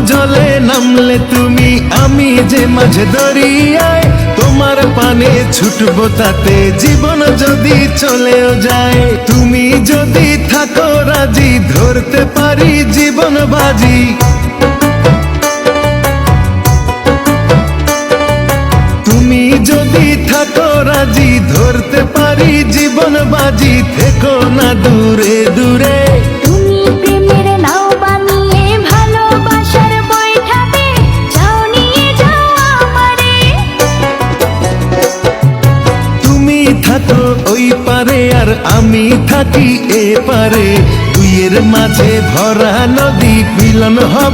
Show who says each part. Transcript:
Speaker 1: জলে নামলে তুমি, আমি যে মাঝে দরিয়ায় তোমার পানে ছুটবো, তাতে জীবন যদি চলেও যায়। তুমি যদি থাকো রাজি, ধরতে পারি জীবন বাজি। তুমি যদি থাকো রাজি, ধরতে পারি জীবন বাজি। থেকো না দূরে দূরে,
Speaker 2: তুমি প্রেমের নাও বানিয়ে ভালোবাসার বৈঠাতে যাও, নিয়ে যাও আমারে।
Speaker 1: তুমি থাকো ওই পারে আর আমি থাকি এ পারে, দুইয়ের মাঝে ভরা নদী মিলন হবে।